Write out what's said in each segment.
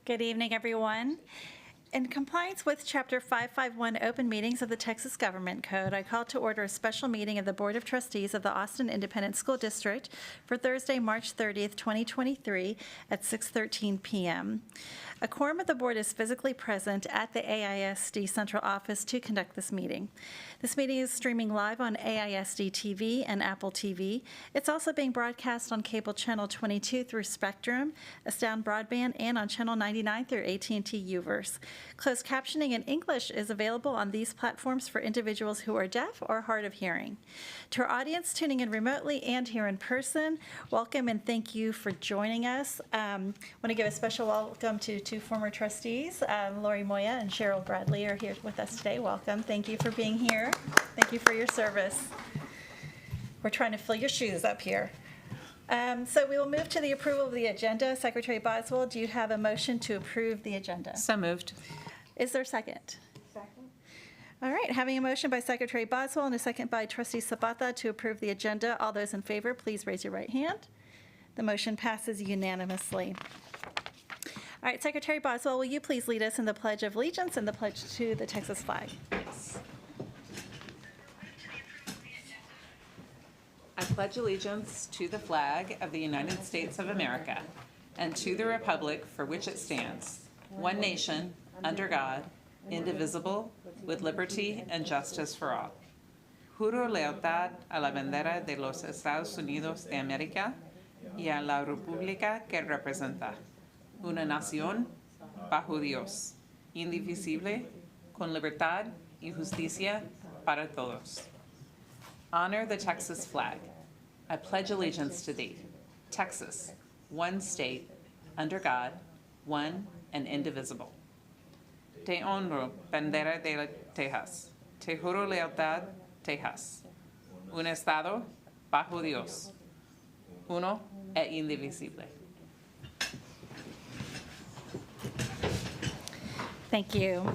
Good evening, everyone. In compliance with Chapter 551 Open Meetings of the Texas Government Code, I call to order a special meeting of the Board of Trustees of the Austin Independent School District for Thursday, March 30th, 2023 at 6:13 p.m. A quorum of the board is physically present at the AISD Central Office to conduct this meeting. This meeting is streaming live on AISD TV and Apple TV. It's also being broadcast on cable channel 22 through Spectrum, Astound Broadband, and on channel 99 through AT&T UVerse. Closed captioning in English is available on these platforms for individuals who are deaf or hard of hearing. To our audience tuning in remotely and here in person, welcome and thank you for joining us. I want to give a special welcome to two former trustees. Lori Moya and Cheryl Bradley are here with us today. Welcome. Thank you for being here. Thank you for your service. We're trying to fill your shoes up here. So we will move to the approval of the agenda. Secretary Boswell, do you have a motion to approve the agenda? So moved. Is there a second? Second. All right, having a motion by Secretary Boswell and a second by Trustee Zapata to approve the agenda. All those in favor, please raise your right hand. The motion passes unanimously. All right, Secretary Boswell, will you please lead us in the Pledge of Allegiance and the pledge to the Texas flag? Yes. I pledge allegiance to the flag of the United States of America and to the republic for which it stands, one nation, under God, indivisible, with liberty and justice for all. Juro lealtad a la bandera de los Estados Unidos de América y a la república que representa, una nación bajo Dios, indivisible, con libertad y justicia para todos. Honor the Texas flag. I pledge allegiance to thee, Texas, one state, under God, one and indivisible. Te honro, bandera de Texas. Te juro lealtad, Texas. Un estado bajo Dios, uno e indivisible. Thank you.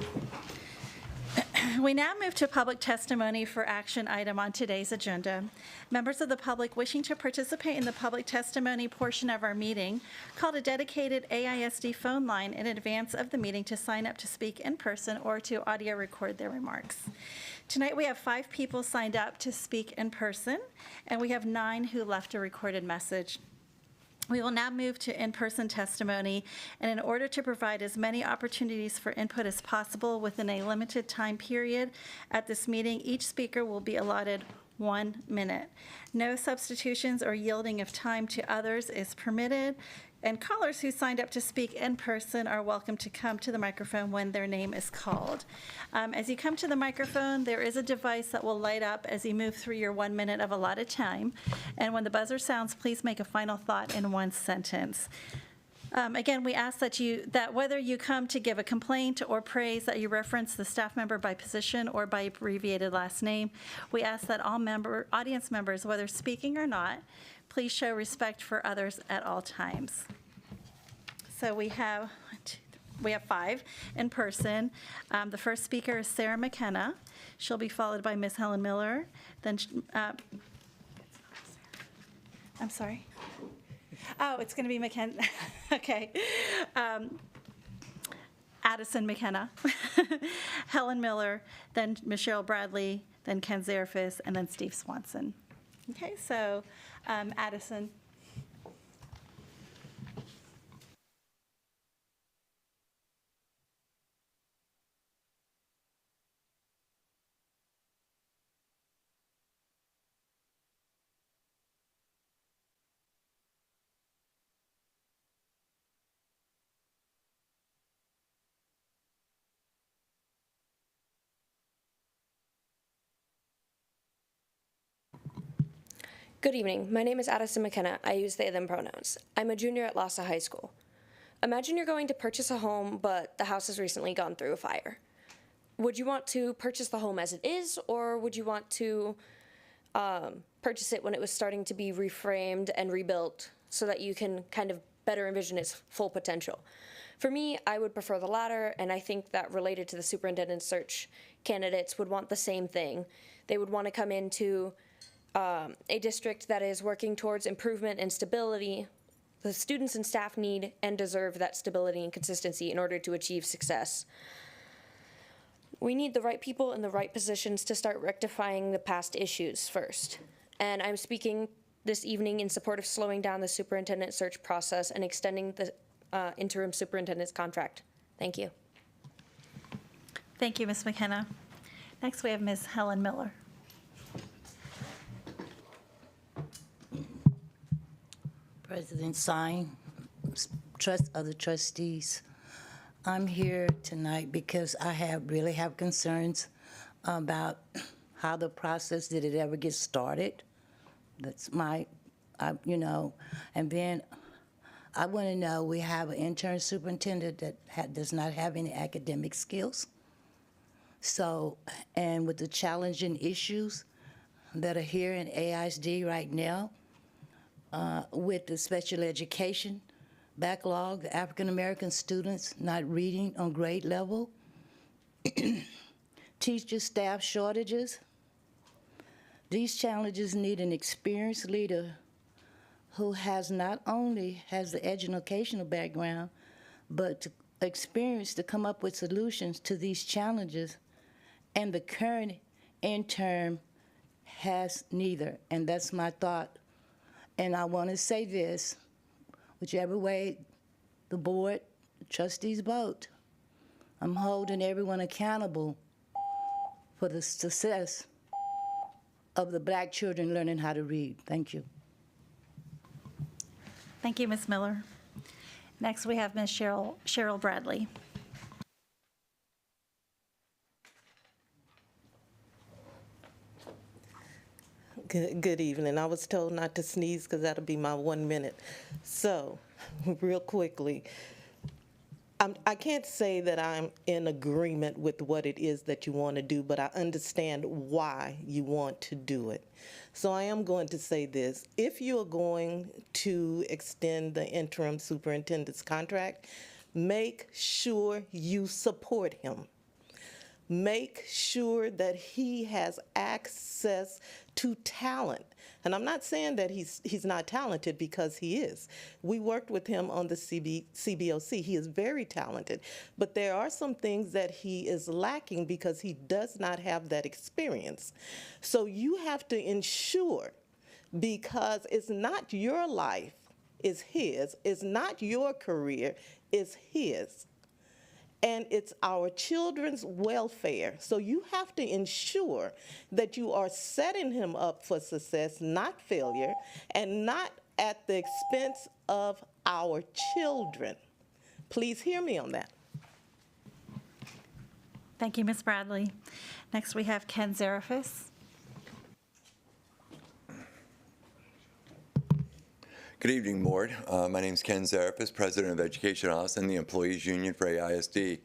We now move to public testimony for action item on today's agenda. Members of the public wishing to participate in the public testimony portion of our meeting called a dedicated AISD phone line in advance of the meeting to sign up to speak in person or to audio record their remarks. Tonight we have 5 people signed up to speak in person, and we have 9 who left a recorded message. We will now move to in-person testimony, and in order to provide as many opportunities for input as possible within a limited time period at this meeting, each speaker will be allotted 1 minute. No substitutions or yielding of time to others is permitted, and callers who signed up to speak in person are welcome to come to the microphone when their name is called. As you come to the microphone, there is a device that will light up as you move through your 1 minute of allotted time. And when the buzzer sounds, please make a final thought in 1 sentence. Again, we ask that whether you come to give a complaint or praise, that you reference the staff member by position or by abbreviated last name. We ask that all audience members, whether speaking or not, please show respect for others at all times. So we have 5 in person. The first speaker is Sarah McKenna. She'll be followed by Ms. Helen Miller. Then, I'm sorry. Oh, it's going to be McKenna. Okay. Addison McKenna, Helen Miller, then Michelle Bradley, then Ken Zarefis, and then Steve Swanson. Okay, so Addison. Good evening. My name is Addison McKenna. I use they, them pronouns. I'm a junior at Lhasa High School. Imagine you're going to purchase a home, but the house has recently gone through a fire. Would you want to purchase the home as it is, or would you want to purchase it when it was starting to be reframed and rebuilt so that you can kind of better envision its full potential? For me, I would prefer the latter, and I think that related to the superintendent search, candidates would want the same thing. They would want to come into a district that is working towards improvement and stability The students and staff need and deserve that stability and consistency in order to achieve success. We need the right people in the right positions to start rectifying the past issues first. And I'm speaking this evening in support of slowing down the superintendent search process and extending the interim superintendent's contract. Thank you. Thank you, Ms. McKenna. Next, we have Ms. Helen Miller. President Sine, other trustees, I'm here tonight because I really have concerns about how the process, did it ever get started? That's my, and then I want to know, we have an intern superintendent that does not have any academic skills. So, and with the challenging issues that are here in AISD right now, with the special education backlog, the African American students not reading on grade level, teacher staff shortages. These challenges need an experienced leader who not only has the educational background, but experience to come up with solutions to these challenges. And the current intern has neither, and that's my thought. And I want to say this, whichever way the board, the trustees vote, I'm holding everyone accountable for the success of the Black children learning how to read. Thank you. Thank you, Ms. Miller. Next, we have Ms. Cheryl Bradley. Good evening. I was told not to sneeze because that'll be my 1 minute. So, real quickly, I can't say that I'm in agreement with what it is that you want to do, but I understand why you want to do it. So I am going to say this. If you are going to extend the interim superintendent's contract, make sure you support him. Make sure that he has access to talent. And I'm not saying that he's not talented, because he is. We worked with him on the CBOC. He is very talented. But there are some things that he is lacking because he does not have that experience. So you have to ensure, because it's not your life, it's his. It's not your career, it's his. And it's our children's welfare. So you have to ensure that you are setting him up for success, not failure, and not at the expense of our children. Please hear me on that. Thank you, Ms. Bradley. Next, we have Ken Zarafis. Good evening, Board. My name is Ken Zarafis, President of Education Austin, the Employees Union for AISD.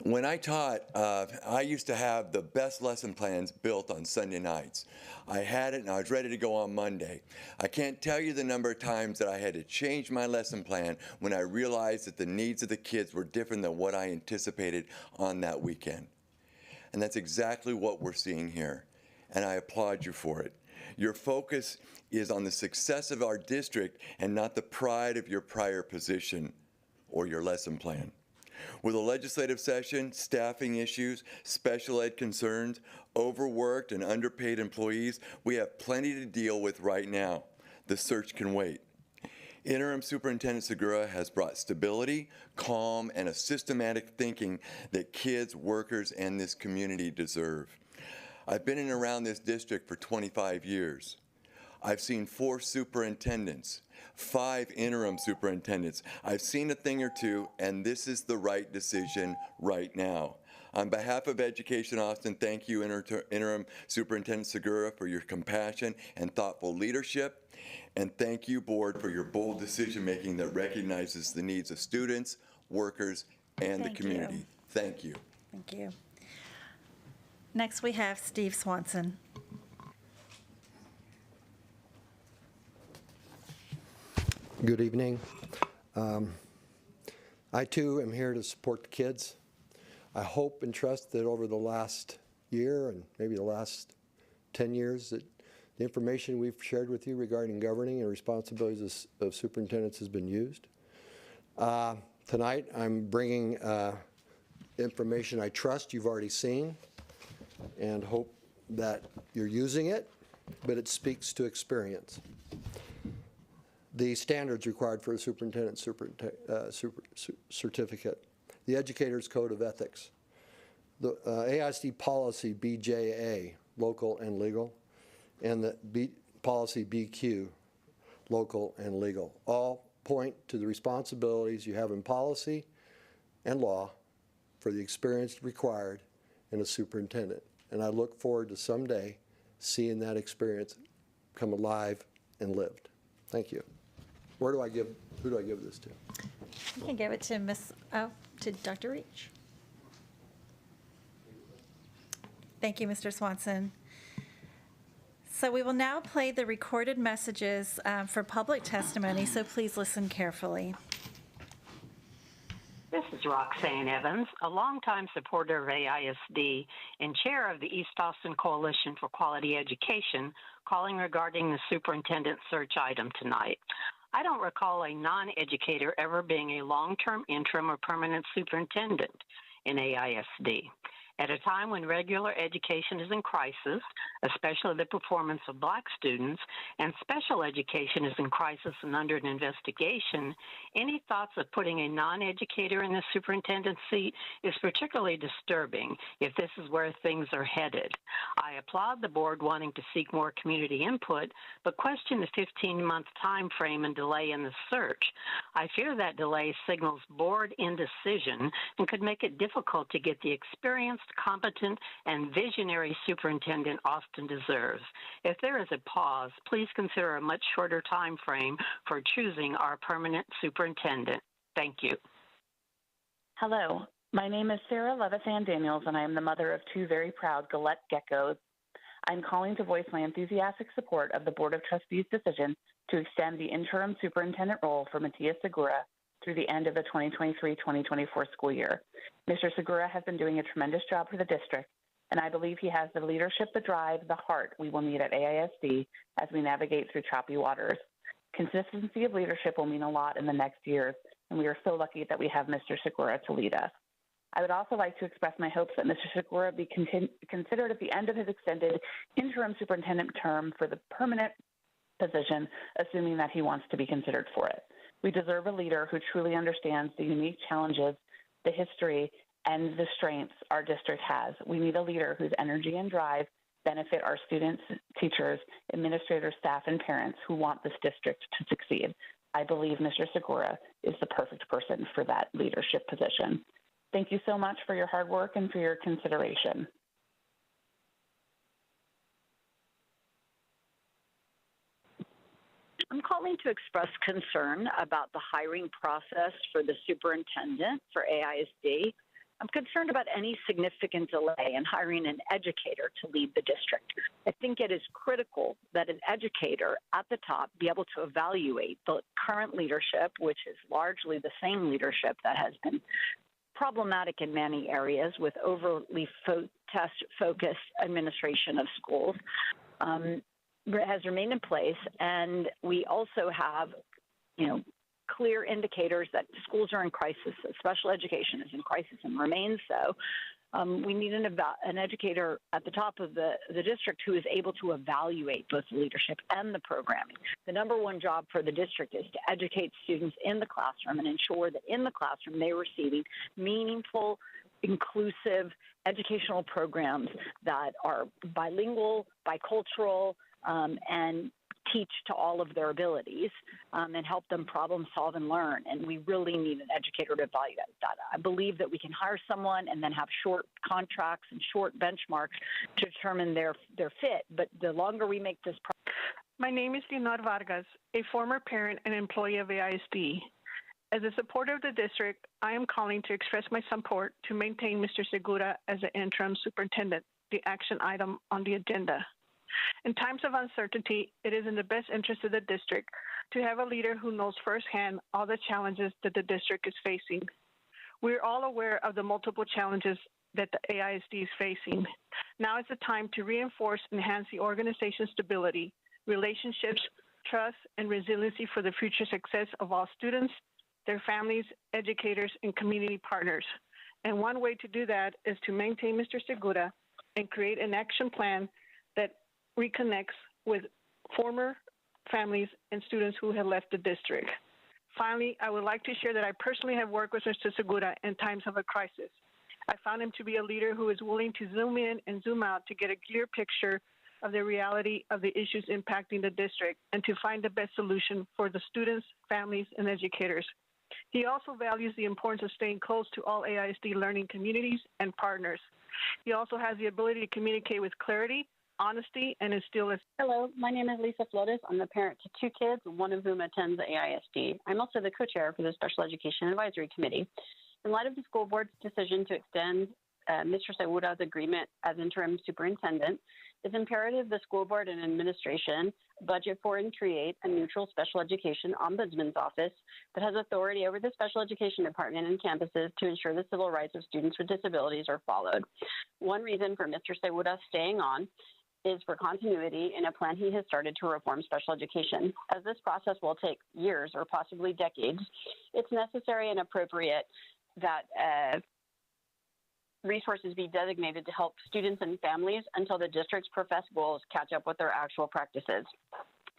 When I taught, I used to have the best lesson plans built on Sunday nights. I had it and I was ready to go on Monday. I can't tell you the number of times that I had to change my lesson plan when I realized that the needs of the kids were different than what I anticipated on that weekend. And that's exactly what we're seeing here, and I applaud you for it. Your focus is on the success of our district and not the pride of your prior position or your lesson plan. With a legislative session, staffing issues, special ed concerns, overworked and underpaid employees, we have plenty to deal with right now. The search can wait. Interim Superintendent Segura has brought stability, calm, and a systematic thinking that kids, workers, and this community deserve. I've been in and around this district for 25 years. I've seen 4 superintendents, 5 interim superintendents. I've seen a thing or two, and this is the right decision right now. On behalf of Education Austin, thank you, Interim Superintendent Segura, for your compassion and thoughtful leadership. And thank you, Board, for your bold decision-making that recognizes the needs of students, workers, and the community. Thank you. Thank you. Next, we have Steve Swanson. Good evening. I too am here to support the kids. I hope and trust that over the last year and maybe the last 10 years that The information we've shared with you regarding governing and responsibilities of superintendents has been used. Tonight, I'm bringing information I trust you've already seen and hope that you're using it, but it speaks to experience. The standards required for a superintendent certificate, the Educator's Code of Ethics, the AISD policy BJA, local and legal, and the policy BQ, local and legal, all point to the responsibilities you have in policy and law for the experience required in a superintendent. And I look forward to someday seeing that experience come alive and lived. Thank you. Who do I give this to? You can give it to to Dr. Reach. Thank you, Mr. Swanson. So we will now play the recorded messages for public testimony, so please listen carefully. This is Roxanne Evans, a longtime supporter of AISD and chair of the East Austin Coalition for Quality Education, calling regarding the superintendent search item tonight. I don't recall a non-educator ever being a long-term interim or permanent superintendent in AISD. At a time when regular education is in crisis, especially the performance of Black students, and special education is in crisis and under an investigation, any thoughts of putting a non-educator in the superintendent's seat is particularly disturbing if this is where things are headed. I applaud the board wanting to seek more community input, but question the 15-month time frame and delay in the search. I fear that delay signals board indecision and could make it difficult to get the experienced, competent, and visionary superintendent Austin deserves. If there is a pause, please consider a much shorter time frame for choosing our permanent superintendent. Thank you. Hello, my name is Sarah Levithan Daniels, and I am the mother of two very proud Galette geckos. I'm calling to voice my enthusiastic support of the Board of Trustees' decision to extend the interim superintendent role for Matias Segura through the end of the 2023-2024 school year. Mr. Segura has been doing a tremendous job for the district, and I believe he has the leadership, the drive, the heart we will need at AISD as we navigate through choppy waters. Consistency of leadership will mean a lot in the next years, and we are so lucky that we have Mr. Segura to lead us. I would also like to express my hopes that Mr. Segura be considered at the end of his extended interim superintendent term for the permanent position, assuming that he wants to be considered for it. We deserve a leader who truly understands the unique challenges, the history, and the strengths our district has. We need a leader whose energy and drive benefit our students, teachers, administrators, staff, and parents who want this district to succeed. I believe Mr. Segura is the perfect person for that leadership position. Thank you so much for your hard work and for your consideration. I'm calling to express concern about the hiring process for the superintendent for AISD. I'm concerned about any significant delay in hiring an educator to lead the district. I think it is critical that an educator at the top be able to evaluate the current leadership, which is largely the same leadership that has been problematic in many areas with overly test-focused administration of schools. Has remained in place, and we also have, clear indicators that schools are in crisis, special education is in crisis and remains so. We need an educator at the top of the district who is able to evaluate both the leadership and the programming. The number one job for the district is to educate students in the classroom and ensure that in the classroom they're receiving meaningful, inclusive educational programs that are bilingual, bicultural, and teach to all of their abilities and help them problem solve and learn. And we really need an educator to evaluate that. I believe that we can hire someone and then have short contracts and short benchmarks to determine their fit. But the longer we make this My name is Leonor Vargas, a former parent and employee of AISD. As a supporter of the district, I am calling to express my support to maintain Mr. Segura as the interim superintendent, the action item on the agenda. In times of uncertainty, it is in the best interest of the district to have a leader who knows firsthand all the challenges that the district is facing. We're all aware of the multiple challenges that the AISD is facing. Now is the time to reinforce and enhance the organization's stability, relationships, trust, and resiliency for the future success of all students, their families, educators, and community partners. And one way to do that is to maintain Mr. Segura and create an action plan that reconnects with former families and students who have left the district. Finally, I would like to share that I personally have worked with Mr. Segura in times of a crisis. I found him to be a leader who is willing to zoom in and zoom out to get a clear picture of the reality of the issues impacting the district and to find the best solution for the students, families, and educators. He also values the importance of staying close to all AISD learning communities and partners. He also has the ability to communicate with clarity, honesty, and instill a... Hello, my name is Lisa Flores. I'm the parent to 2 kids, one of whom attends the AISD. I'm also the co-chair for the Special Education Advisory Committee. In light of the school board's decision to extend Mr. Segura's agreement as interim superintendent, it's imperative the school board and administration budget for and create a neutral special education ombudsman's office that has authority over the special education department and campuses to ensure the civil rights of students with disabilities are followed. One reason for Mr. Segura staying on is for continuity in a plan he has started to reform special education. As this process will take years or possibly decades, it's necessary and appropriate that resources be designated to help students and families until the district's professed goals catch up with their actual practices.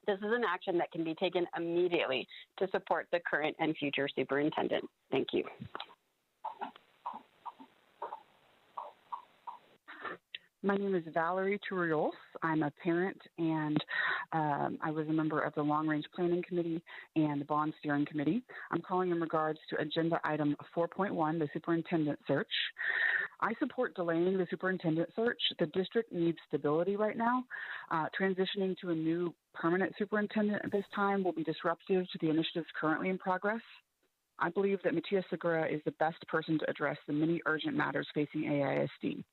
This is an action that can be taken immediately to support the current and future superintendent. Thank you. My name is Valerie Turrios. I'm a parent, and I was a member of the Long Range Planning Committee and the Bond Steering Committee. I'm calling in regards to Agenda Item 4.1, the Superintendent Search. I support delaying the superintendent search. The district needs stability right now. Transitioning to a new permanent superintendent at this time will be disruptive to the initiatives currently in progress. I believe that Matias Segura is the best person to address the many urgent matters facing AISD.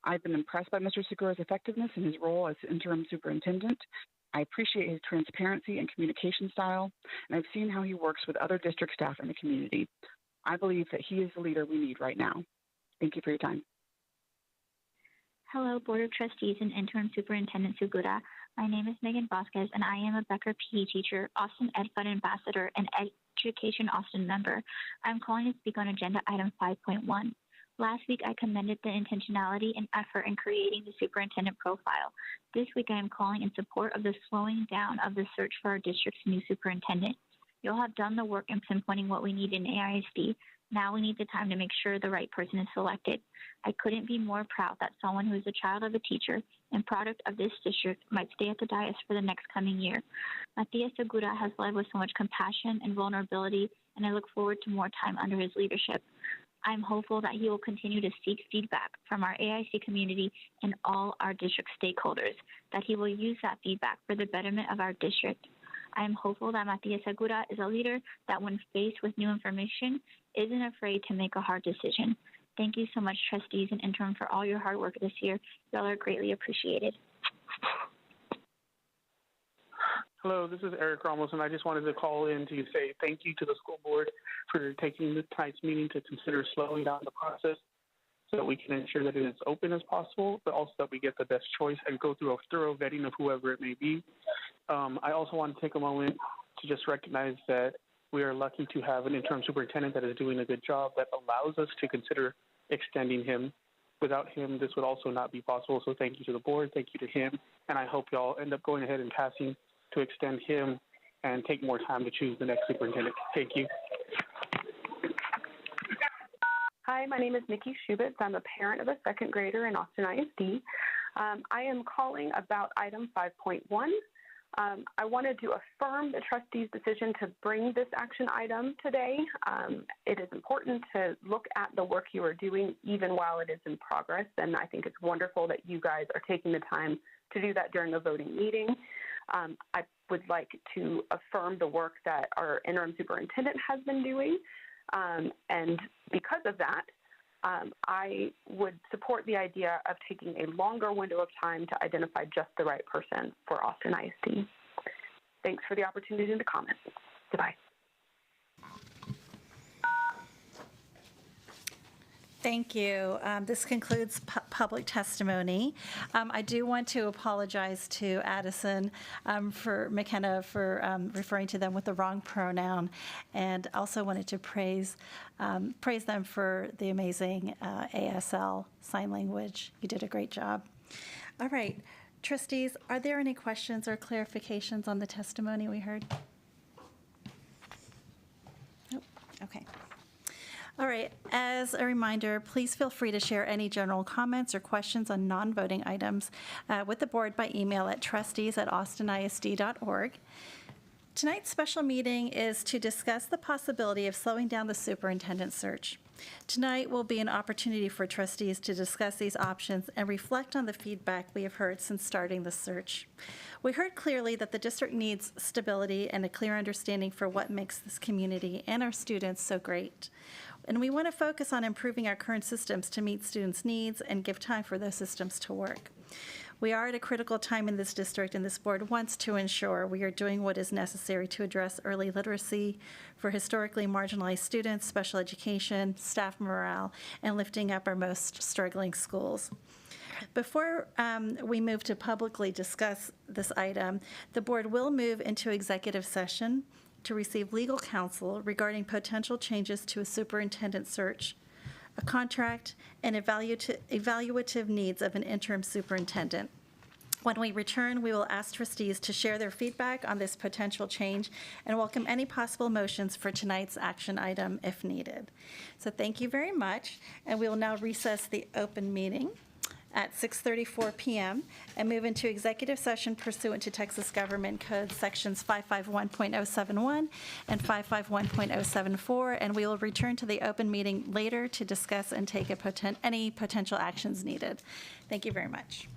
I've been impressed by Mr. Segura's effectiveness in his role as interim superintendent. I appreciate his transparency and communication style, and I've seen how he works with other district staff in the community. I believe that he is the leader we need right now. Thank you for your time. Hello, Board of Trustees and Interim Superintendent Segura. My name is Megan Vasquez, and I am a Becker PE teacher, Austin Ed Fund Ambassador, and Education Austin member. I'm calling to speak on Agenda Item 5.1. Last week, I commended the intentionality and effort in creating the superintendent profile. This week, I am calling in support of the slowing down of the search for our district's new superintendent. You all have done the work in pinpointing what we need in AISD. Now we need the time to make sure the right person is selected. I couldn't be more proud that someone who is a child of a teacher and product of this district might stay at the dais for the next coming year. Matias Segura has led with so much compassion and vulnerability, and I look forward to more time under his leadership. I'm hopeful that he will continue to seek feedback from our AIC community and all our district stakeholders, that he will use that feedback for the betterment of our district. I am hopeful that Matias Segura is a leader that, when faced with new information, isn't afraid to make a hard decision. Thank you so much, trustees and interim, for all your hard work this year. Y'all are greatly appreciated. Hello, this is Eric Ramos, and I just wanted to call in to say thank you to the school board for taking tonight's meeting to consider slowing down the process so that we can ensure that it is open as possible, but also that we get the best choice and go through a thorough vetting of whoever it may be. I also want to take a moment to just recognize that we are lucky to have an interim superintendent that is doing a good job that allows us to consider extending him. Without him, this would also not be possible. So thank you to the board, thank you to him, and I hope y'all end up going ahead and passing to extend him and take more time to choose the next superintendent. Thank you. Hi, my name is Nikki Schubitz. I'm a parent of a second grader in Austin ISD. I am calling about item 5.1. I wanted to affirm the trustees' decision to bring this action item today. It is important to look at the work you are doing even while it is in progress, and I think it's wonderful that you guys are taking the time to do that during a voting meeting. I would like to affirm the work that our interim superintendent has been doing, and because of that, I would support the idea of taking a longer window of time to identify just the right person for Austin ISD. Thanks for the opportunity to comment. Goodbye. Thank you. This concludes public testimony. I do want to apologize to Addison McKenna for referring to them with the wrong pronoun, and also wanted to praise them for the amazing ASL sign language. You did a great job. All right, trustees, are there any questions or clarifications on the testimony we heard? Nope. Okay. All right, as a reminder, please feel free to share any general comments or questions on non-voting items with the board by email at trustees@austinisd.org. Tonight's special meeting is to discuss the possibility of slowing down the superintendent search. Tonight will be an opportunity for trustees to discuss these options and reflect on the feedback we have heard since starting the search. We heard clearly that the district needs stability and a clear understanding for what makes this community and our students so great. And we want to focus on improving our current systems to meet students' needs and give time for those systems to work. We are at a critical time in this district, and this board wants to ensure we are doing what is necessary to address early literacy for historically marginalized students, special education, staff morale, and lifting up our most struggling schools. Before we move to publicly discuss this item, the board will move into executive session to receive legal counsel regarding potential changes to a superintendent search, a contract, and evaluative needs of an interim superintendent. When we return, we will ask trustees to share their feedback on this potential change and welcome any possible motions for tonight's action item if needed. So thank you very much, and we will now recess the open meeting at 6:34 p.m. and move into executive session pursuant to Texas Government Code Sections 551.071 and 551.074, and we will return to the open meeting later to discuss and take any potential actions needed. Thank you very much.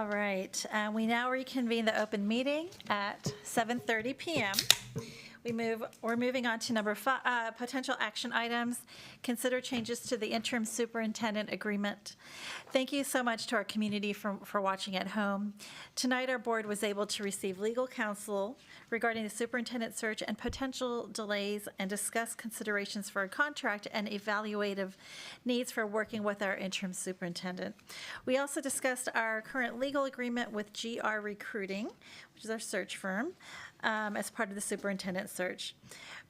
All right, we now reconvene the open meeting at 7:30 PM. We're moving on to number 5, potential action items. Consider changes to the interim superintendent agreement. Thank you so much to our community for watching at home. Tonight, our board was able to receive legal counsel regarding the superintendent search and potential delays and discuss considerations for a contract and evaluative needs for working with our interim superintendent. We also discussed our current legal agreement with GR Recruiting, which is our search firm, as part of the superintendent search.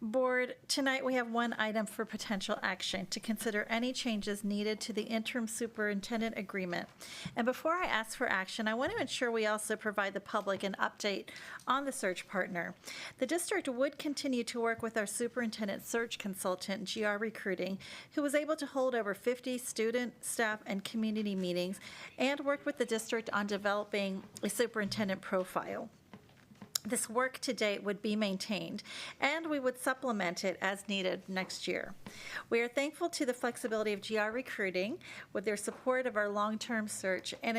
Board, tonight we have one item for potential action to consider any changes needed to the interim superintendent agreement. And before I ask for action, I want to ensure we also provide the public an update on the search partner. The district would continue to work with our superintendent search consultant, GR Recruiting, who was able to hold over 50 student, staff, and community meetings and worked with the district on developing a superintendent profile. This work to date would be maintained, and we would supplement it as needed next year. We are thankful to the flexibility of GR Recruiting with their support of our long-term search and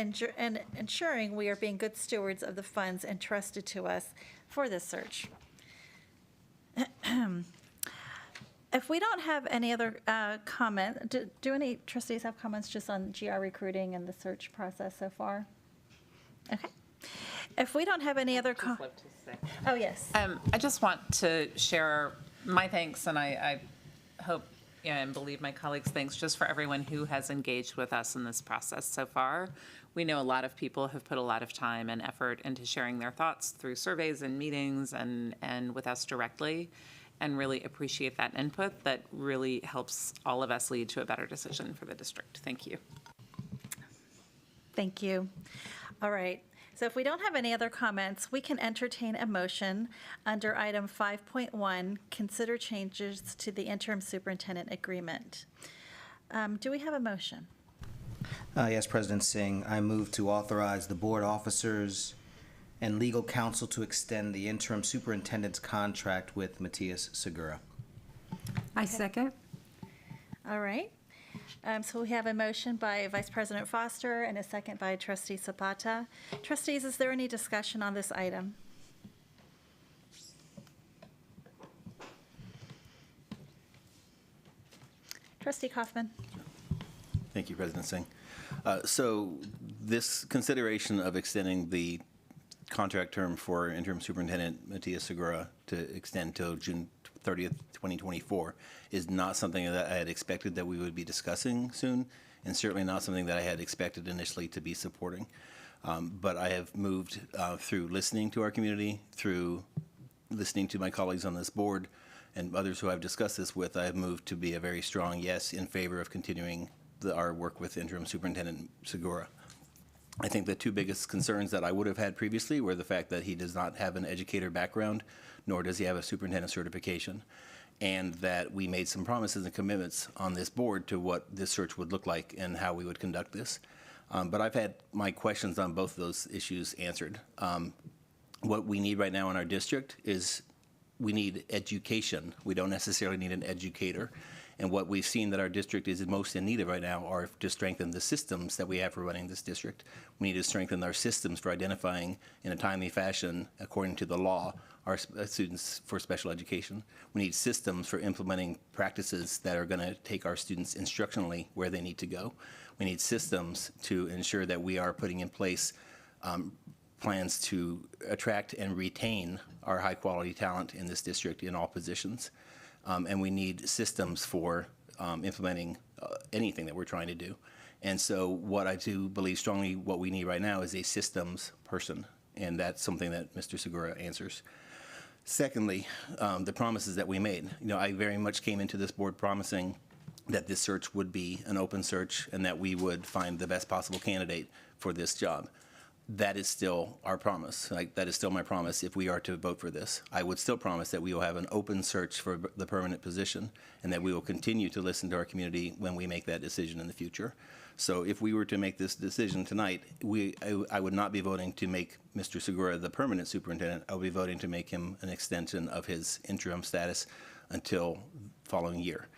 ensuring we are being good stewards of the funds entrusted to us for this search. If we don't have any other comment, do any trustees have comments just on GR Recruiting and the search process so far? Okay. If we don't have any other oh, yes. I just want to share my thanks, and I hope and believe my colleagues' thanks just for everyone who has engaged with us in this process so far. We know a lot of people have put a lot of time and effort into sharing their thoughts through surveys and meetings and with us directly, and really appreciate that input that really helps all of us lead to a better decision for the district. Thank you. Thank you. All right. So if we don't have any other comments, we can entertain a motion under item 5.1, consider changes to the interim superintendent agreement. Do we have a motion? Yes, President Singh, I move to authorize the board officers and legal counsel to extend the interim superintendent's contract with Matias Segura. I second. All right. So we have a motion by Vice President Foster and a second by Trustee Zapata. Trustees, is there any discussion on this item? Trustee Kaufman. Thank you, President Singh. So this consideration of extending the contract term for interim superintendent Matias Segura to extend till June 30th, 2024 is not something that I had expected that we would be discussing soon, and certainly not something that I had expected initially to be supporting. But I have moved through listening to our community, through listening to my colleagues on this board and others who I've discussed this with, I have moved to be a very strong yes in favor of continuing our work with interim superintendent Segura. I think the two biggest concerns that I would have had previously were the fact that he does not have an educator background, nor does he have a superintendent certification, and that we made some promises and commitments on this board to what this search would look like and how we would conduct this. But I've had my questions on both of those issues answered. What we need right now in our district is we need education. We don't necessarily need an educator. And what we've seen that our district is most in need of right now are to strengthen the systems that we have for running this district. We need to strengthen our systems for identifying in a timely fashion, according to the law, our students for special education. We need systems for implementing practices that are going to take our students instructionally where they need to go. We need systems to ensure that we are putting in place plans to attract and retain our high-quality talent in this district in all positions. And we need systems for implementing anything that we're trying to do. And so what I do believe strongly what we need right now is a systems person, and that's something that Mr. Segura answers. Secondly, the promises that we made. You know, I very much came into this board promising that this search would be an open search and that we would find the best possible candidate for this job. That is still our promise. That is still my promise if we are to vote for this. I would still promise that we will have an open search for the permanent position and that we will continue to listen to our community when we make that decision in the future. So if we were to make this decision tonight, I would not be voting to make Mr. Segura the permanent superintendent. I would be voting to make him an extension of his interim status until following year.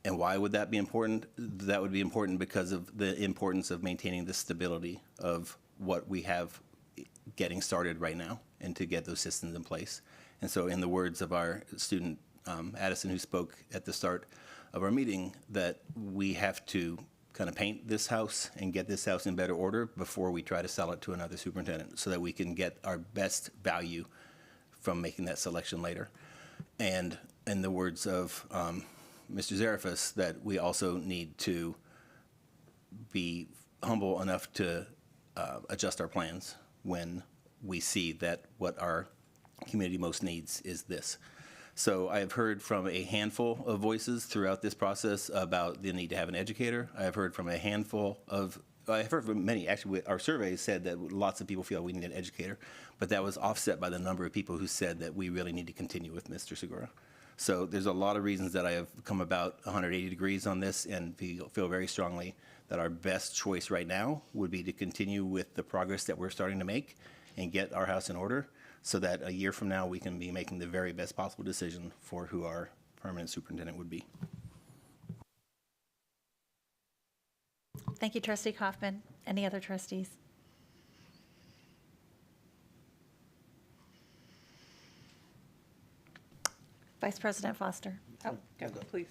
And why would that be important? That would be important because of the importance of maintaining the stability of what we have getting started right now and to get those systems in place. And so in the words of our student, Addison, who spoke at the start of our meeting, that we have to kind of paint this house and get this house in better order before we try to sell it to another superintendent so that we can get our best value from making that selection later. And in the words of Mr. Zarefis, that we also need to be humble enough to adjust our plans when we see that what our community most needs is this. So I have heard from a handful of voices throughout this process about the need to have an educator. I have heard from a handful of, I've heard from many, actually our surveys said that lots of people feel we need an educator, but that was offset by the number of people who said that we really need to continue with Mr. Segura. So there's a lot of reasons that I have come about 180 degrees on this and feel very strongly that our best choice right now would be to continue with the progress that we're starting to make and get our house in order so that a year from now we can be making the very best possible decision for who our permanent superintendent would be. Thank you, Trustee Kaufman. Any other trustees? Vice President Foster. Oh, go, please.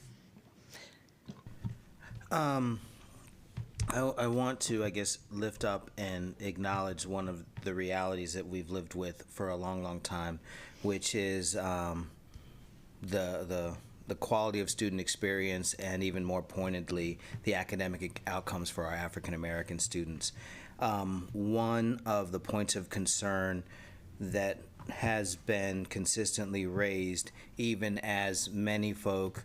I want to, I guess, lift up and acknowledge one of the realities that we've lived with for a long, long time, which is the quality of student experience and, even more pointedly, the academic outcomes for our African American students. One of the points of concern that has been consistently raised, even as many folk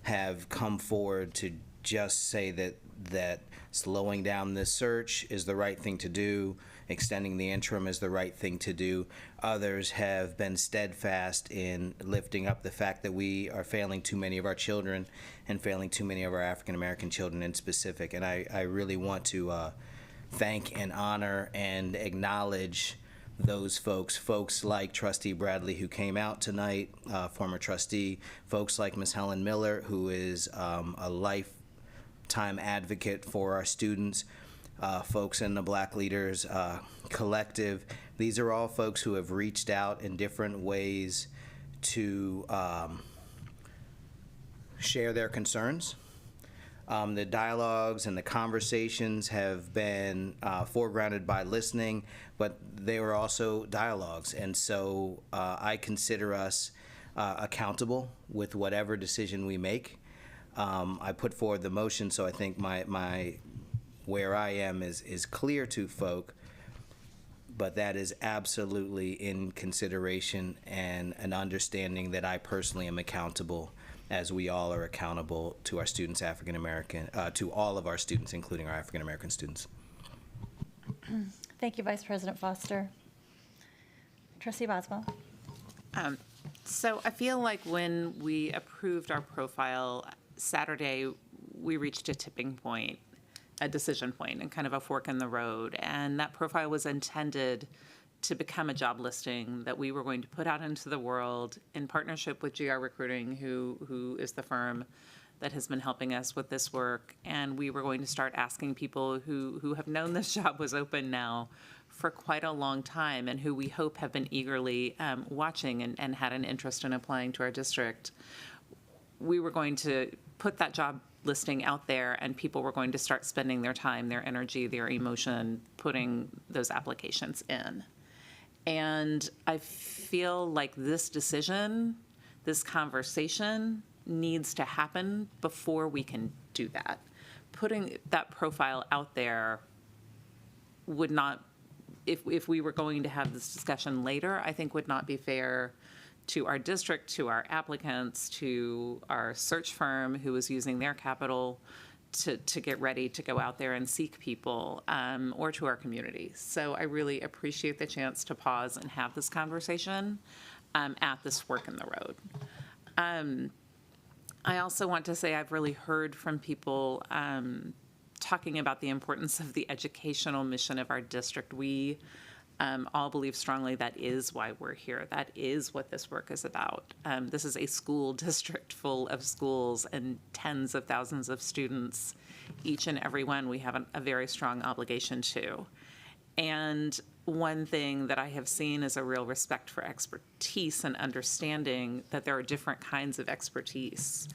have come forward to just say that slowing down this search is the right thing to do, extending the interim is the right thing to do. Others have been steadfast in lifting up the fact that we are failing too many of our children and failing too many of our African American children in specific. And I really want to thank and honor and acknowledge those folks like Trustee Bradley, who came out tonight, former trustee, folks like Ms. Helen Miller, who is a lifetime advocate for our students, folks in the Black Leaders Collective. These are all folks who have reached out in different ways to share their concerns. The dialogues and the conversations have been foregrounded by listening, but they were also dialogues. And so I consider us accountable with whatever decision we make. I put forward the motion, so I think my where I am is clear to folk, but that is absolutely in consideration and an understanding that I personally am accountable, as we all are accountable to our students, African American, to all of our students, including our African American students. Thank you, Vice President Foster. Trustee Boswell. So I feel like when we approved our profile Saturday, we reached a tipping point, a decision point, and kind of a fork in the road. And that profile was intended to become a job listing that we were going to put out into the world in partnership with GR Recruiting, who is the firm that has been helping us with this work. And we were going to start asking people who have known this job was open now for quite a long time and who we hope have been eagerly watching and had an interest in applying to our district. We were going to put that job listing out there, and people were going to start spending their time, their energy, their emotion, putting those applications in. And I feel like this decision, this conversation needs to happen before we can do that. Putting that profile out there would not, if we were going to have this discussion later, I think would not be fair to our district, to our applicants, to our search firm who is using their capital to get ready to go out there and seek people, or to our community. So I really appreciate the chance to pause and have this conversation at this fork in the road. I also want to say I've really heard from people talking about the importance of the educational mission of our district. We all believe strongly that is why we're here. That is what this work is about. This is a school district full of schools and tens of thousands of students, each and every one we have a very strong obligation to. And one thing that I have seen is a real respect for expertise and understanding that there are different kinds of expertise.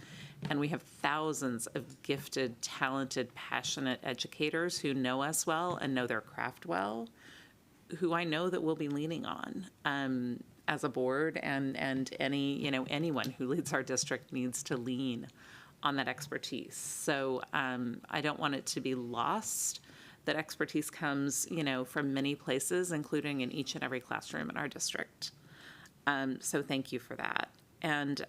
And we have thousands of gifted, talented, passionate educators who know us well and know their craft well, who I know that we'll be leaning on as a board, and anyone who leads our district needs to lean on that expertise. So I don't want it to be lost that expertise comes, from many places, including in each and every classroom in our district. So thank you for that. And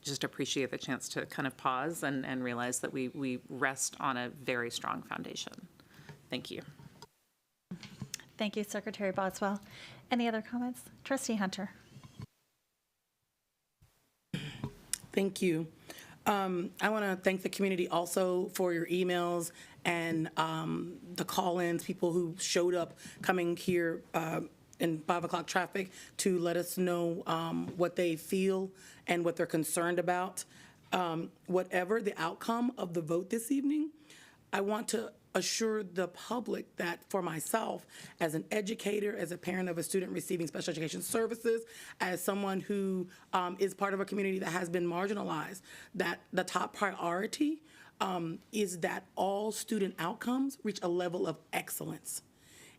just appreciate the chance to kind of pause and realize that we rest on a very strong foundation. Thank you. Thank you, Secretary Boswell. Any other comments? Trustee Hunter. Thank you. I want to thank the community also for your emails and the call-ins, people who showed up coming here in 5 o'clock traffic to let us know what they feel and what they're concerned about. Whatever the outcome of the vote this evening, I want to assure the public that for myself, as an educator, as a parent of a student receiving special education services, as someone who is part of a community that has been marginalized, that the top priority is that all student outcomes reach a level of excellence.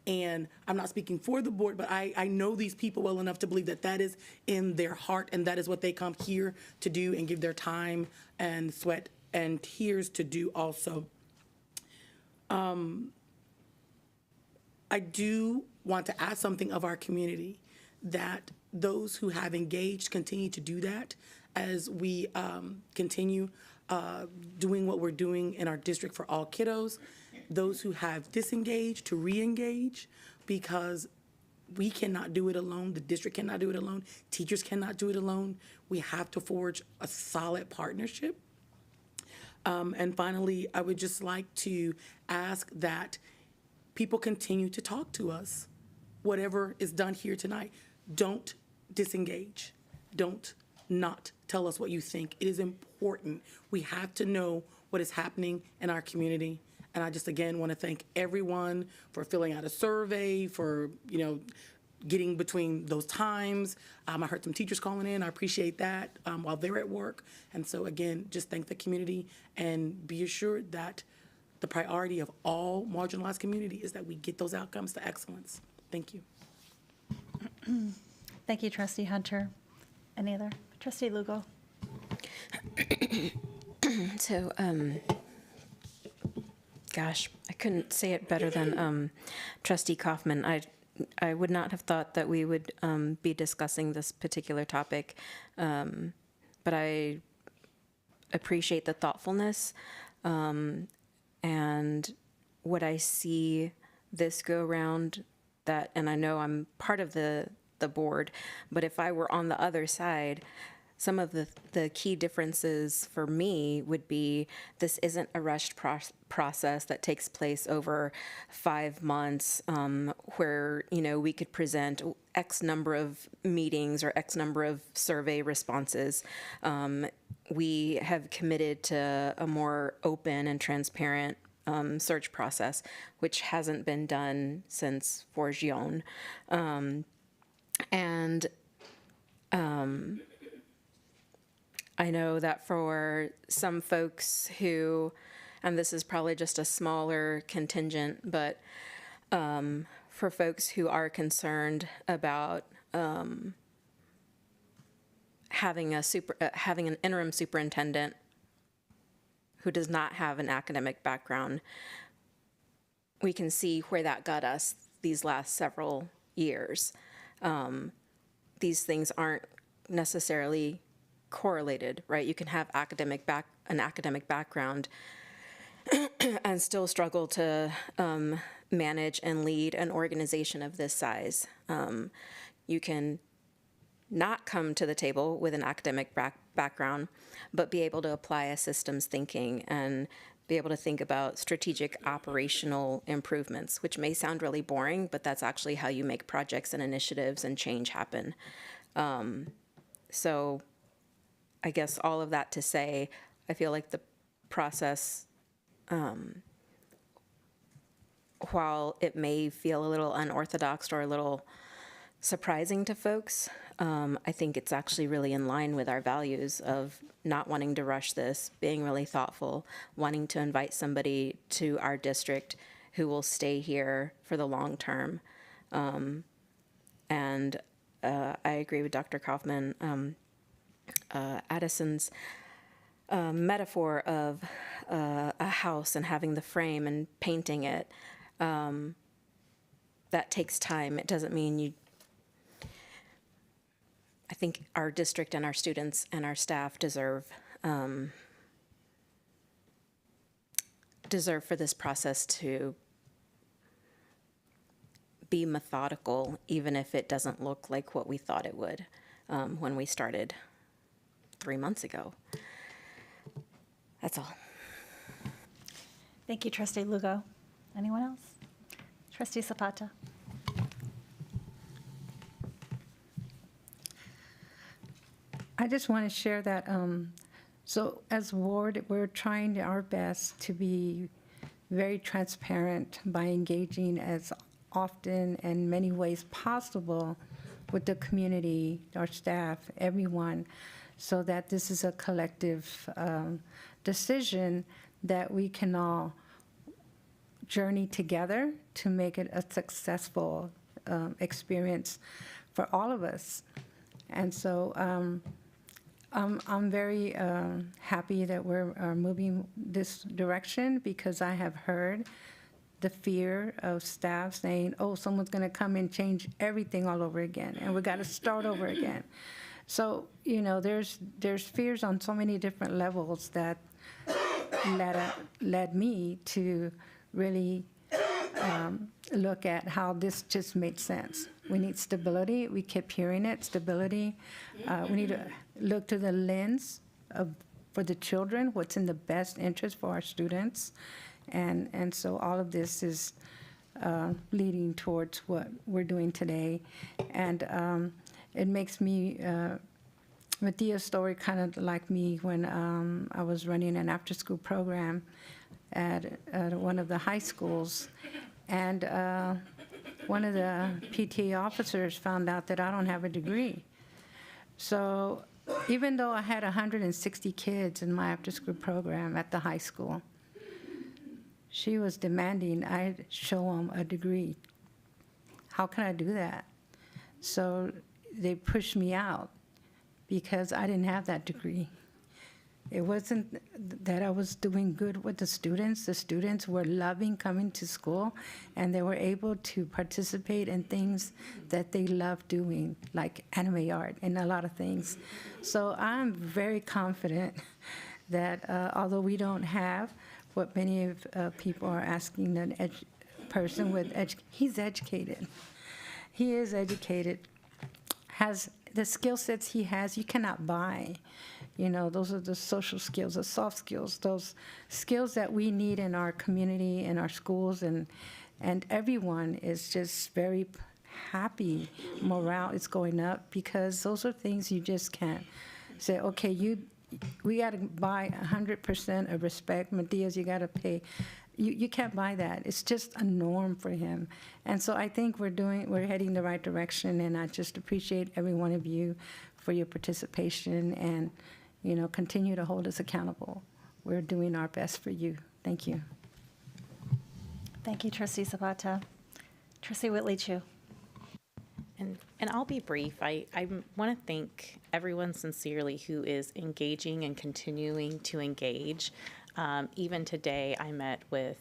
And I'm not speaking for the board, but I know these people well enough to believe that that is in their heart, and that is what they come here to do and give their time and sweat and tears to do also. I do want to ask something of our community, that those who have engaged continue to do that as we continue doing what we're doing in our district for all kiddos. Those who have disengaged to re-engage, because we cannot do it alone. The district cannot do it alone. Teachers cannot do it alone. We have to forge a solid partnership. And finally, I would just like to ask that people continue to talk to us. Whatever is done here tonight, don't disengage. Don't not tell us what you think. It is important. We have to know what is happening in our community. And I just, again, want to thank everyone for filling out a survey, for, getting between those times. I heard some teachers calling in. I appreciate that while they're at work. And so, again, just thank the community and be assured that the priority of all marginalized community is that we get those outcomes to excellence. Thank you. Thank you, Trustee Hunter. Any other? Trustee Lugo. So, gosh, I couldn't say it better than Trustee Kaufman. I would not have thought that we would be discussing this particular topic, but I appreciate the thoughtfulness and what I see this go around. That, and I know I'm part of the board, but if I were on the other side, some of the key differences for me would be this isn't a rushed process that takes place over 5 months where, we could present X number of meetings or X number of survey responses. We have committed to a more open and transparent search process, which hasn't been done since Forgione. I know that for some folks who, and this is probably just a smaller contingent, but for folks who are concerned about having an interim superintendent who does not have an academic background, we can see where that got us these last several years. These things aren't necessarily correlated, right? You can have an academic background and still struggle to manage and lead an organization of this size. You can not come to the table with an academic background, but be able to apply a systems thinking and be able to think about strategic operational improvements, which may sound really boring, but that's actually how you make projects and initiatives and change happen. So I guess all of that to say, I feel like the process while it may feel a little unorthodox or a little surprising to folks, I think it's actually really in line with our values of not wanting to rush this, being really thoughtful, wanting to invite somebody to our district who will stay here for the long term. And I agree with Dr. Kaufman. Addison's metaphor of a house and having the frame and painting it, that takes time. It doesn't mean you. I think our district and our students and our staff deserve for this process to be methodical, even if it doesn't look like what we thought it would when we started 3 months ago. That's all. Thank you, Trustee Lugo. Anyone else? Trustee Zapata. I just want to share that, so as ward, we're trying our best to be very transparent by engaging as often and many ways possible with the community, our staff, everyone, so that this is a collective decision that we can all journey together to make it a successful experience for all of us. And so I'm very happy that we're moving this direction, because I have heard the fear of staff saying, oh, someone's going to come and change everything all over again, and we got to start over again. So, you know, there's fears on so many different levels that led me to really look at how this just made sense. We need stability. We kept hearing it, stability. We need to look to the lens for the children, what's in the best interest for our students. And so all of this is leading towards what we're doing today. And it makes me, Medea's story kind of like me when I was running an after-school program at one of the high schools. And one of the PTA officers found out that I don't have a degree. So even though I had 160 kids in my after-school program at the high school, she was demanding I show them a degree. How can I do that? So they pushed me out because I didn't have that degree. It wasn't that I was doing good with the students. The students were loving coming to school, and they were able to participate in things that they love doing, like anime art and a lot of things. So I'm very confident that although we don't have what many of people are asking an person with he's educated. He is educated, has the skill sets he has, you cannot buy. You know, those are the social skills, the soft skills, those skills that we need in our community, in our schools, and everyone is just very happy. Morale is going up because those are things you just can't say, okay, we got to buy 100% of respect. Medea's, you got to pay. You can't buy that. It's just a norm for him. And so I think we're heading the right direction, and I just appreciate every one of you for your participation and, you know, continue to hold us accountable. We're doing our best for you. Thank you. Thank you, Trustee Zapata. Trustee Whitley-Chu. And I'll be brief. I want to thank everyone sincerely who is engaging and continuing to engage. Even today, I met with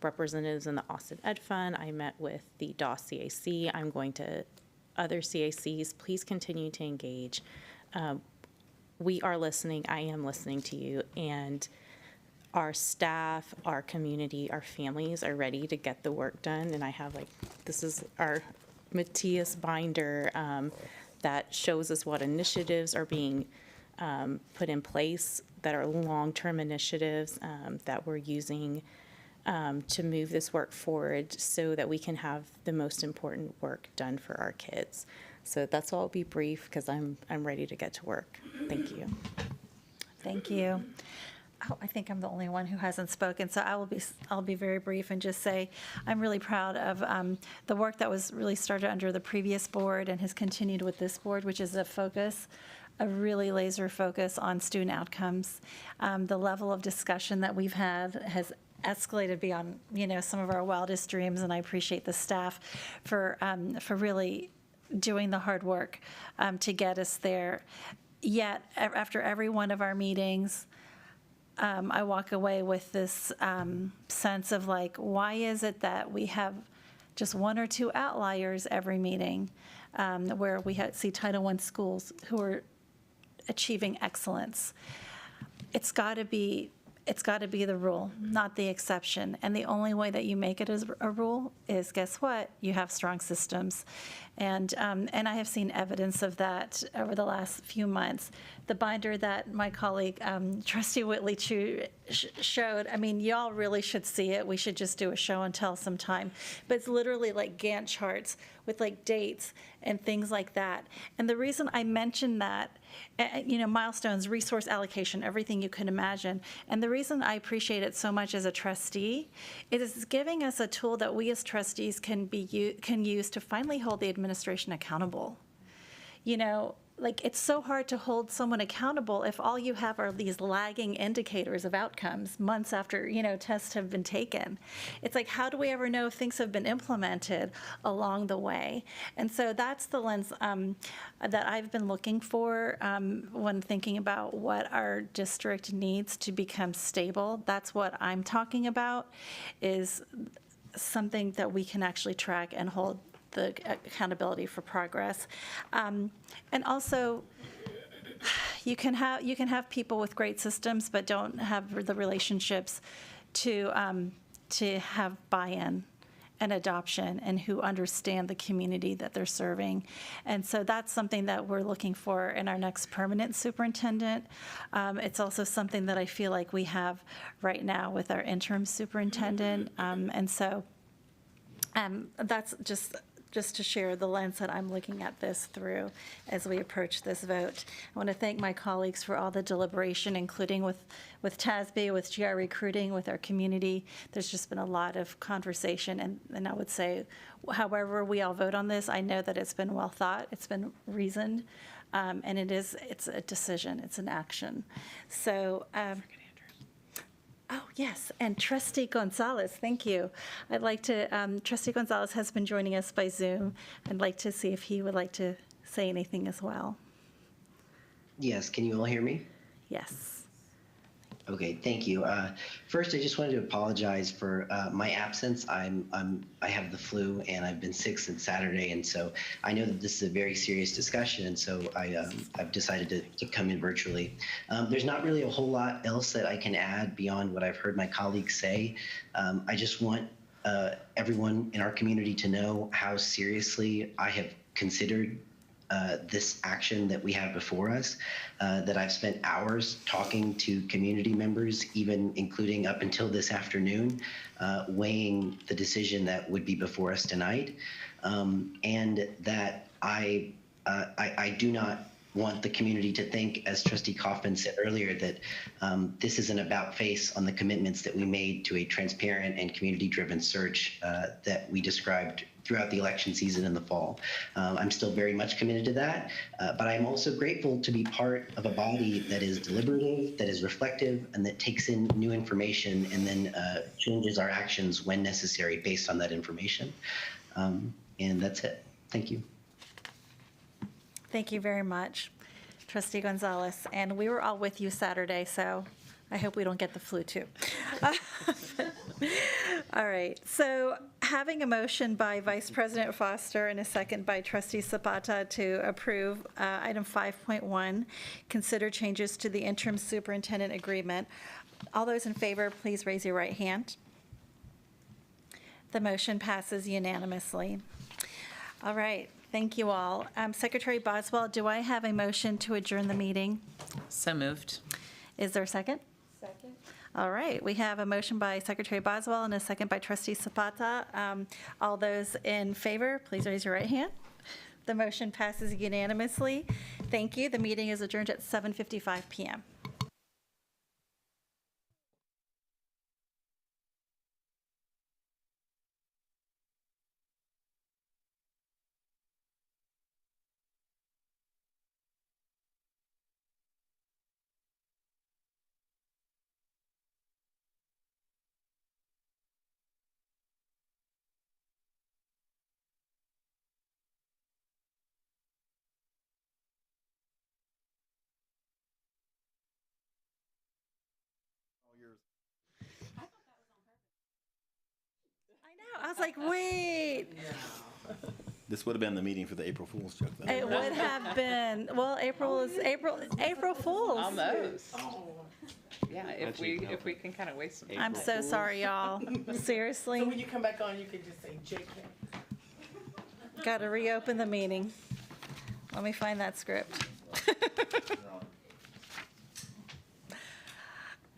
representatives in the Austin Ed Fund. I met with the DOS CAC. I'm going to other CACs. Please continue to engage. We are listening. I am listening to you. And our staff, our community, our families are ready to get the work done. And I have this is our Matthias binder that shows us what initiatives are being put in place that are long-term initiatives that we're using to move this work forward so that we can have the most important work done for our kids. So that's all. I'll be brief because I'm ready to get to work. Thank you. Thank you. I think I'm the only one who hasn't spoken, so I'll be very brief and just say I'm really proud of the work that was really started under the previous board and has continued with this board, which is a really laser focus on student outcomes. The level of discussion that we've had has escalated beyond, some of our wildest dreams, and I appreciate the staff for really doing the hard work to get us there. Yet, after every one of our meetings, I walk away with this sense of why is it that we have just one or two outliers every meeting where we see Title I schools who are achieving excellence? It's got to be the rule, not the exception. And the only way that you make it as a rule is, guess what? You have strong systems. And I have seen evidence of that over the last few months. The binder that my colleague, Trustee Whitley showed, y'all really should see it. We should just do a show and tell sometime. But it's literally like Gantt charts with dates and things like that. And the reason I mention that, milestones, resource allocation, everything you can imagine. And the reason I appreciate it so much as a trustee is it's giving us a tool that we as trustees can use to finally hold the administration accountable. It's so hard to hold someone accountable if all you have are these lagging indicators of outcomes months after, tests have been taken. It's how do we ever know if things have been implemented along the way? And so that's the lens that I've been looking for when thinking about what our district needs to become stable. That's what I'm talking about, is something that we can actually track and hold the accountability for progress. And also, you can have people with great systems but don't have the relationships to have buy-in and adoption and who understand the community that they're serving. And so that's something that we're looking for in our next permanent superintendent. It's also something that I feel like we have right now with our interim superintendent. And so that's just to share the lens that I'm looking at this through as we approach this vote. I want to thank my colleagues for all the deliberation, including with TASB, with GR Recruiting, with our community. There's just been a lot of conversation, and I would say, however we all vote on this, I know that it's been well thought, it's been reasoned, and it's a decision, it's an action. So, oh, yes, and Trustee Gonzalez, thank you. I'd like to, Trustee Gonzalez has been joining us by Zoom. I'd like to see if he would like to say anything as well. Yes, can you all hear me? Yes. Okay, thank you. First, I just wanted to apologize for my absence. I have the flu and I've been sick since Saturday, and so I know that this is a very serious discussion, and so I've decided to come in virtually. There's not really a whole lot else that I can add beyond what I've heard my colleagues say. I just want everyone in our community to know how seriously I have considered this action that we have before us, that I've spent hours talking to community members, even including up until this afternoon, weighing the decision that would be before us tonight, and that I do not want the community to think, as Trustee Kaufman said earlier, that this is an about-face on the commitments that we made to a transparent and community-driven search that we described throughout the election season in the fall. I'm still very much committed to that, but I'm also grateful to be part of a body that is deliberative, that is reflective, and that takes in new information and then changes our actions when necessary based on that information. And that's it. Thank you. Thank you very much, Trustee Gonzalez. And we were all with you Saturday, so I hope we don't get the flu too. All right, so having a motion by Vice President Foster and a second by Trustee Zapata to approve item 5.1, consider changes to the interim superintendent agreement. All those in favor, please raise your right hand. The motion passes unanimously. All right, thank you all. Secretary Boswell, do I have a motion to adjourn the meeting? So moved. Is there a second? Second. All right, we have a motion by Secretary Boswell and a second by Trustee Zapata. All those in favor, please raise your right hand. The motion passes unanimously. Thank you. The meeting is adjourned at 7:55 p.m. I was like, wait. This would have been the meeting for the April Fool's joke, though. It would have been. Well, April Fools. Almost. Yeah, if we can kind of waste some. I'm so sorry, y'all. Seriously. So when you come back on, you can just say JK. Got to reopen the meeting. Let me find that script.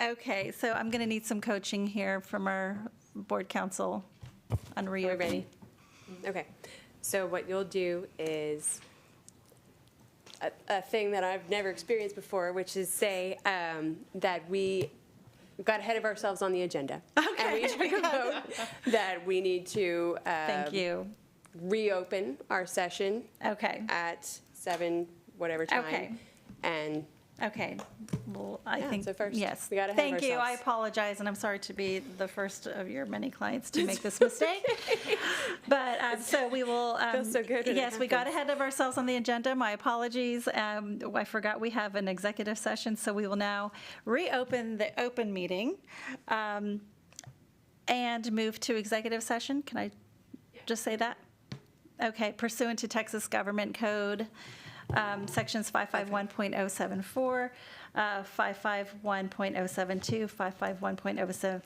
Okay, so I'm going to need some coaching here from our board council on reopening. Ready? Okay. So what you'll do is a thing that I've never experienced before, which is say that we got ahead of ourselves on the agenda. Okay. And we took a vote that we need to Thank you. reopen our session. Okay. At 7 whatever time. Okay. And okay. Well, I think so first, yes. we got ahead Thank of you. I ourselves. apologize, and I'm sorry to be the first of your many clients to make this mistake. But so we will. Feels so good when it Yes, we got happens. ahead of ourselves on the agenda. My apologies. I forgot we have an executive session, so we will now reopen the open meeting and move to executive session. Can I just say that? Okay. Pursuant to Texas Government Code. Sections 551.074, 551.072, 551.073,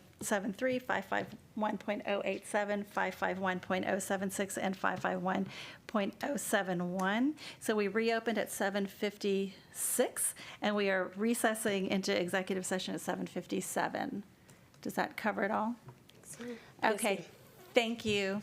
551.087, 551.076, and 551.071. So we reopened at 7:56, and we are recessing into executive session at 7:57. Does that cover it all? Yes, Okay. ma'am. Thank you.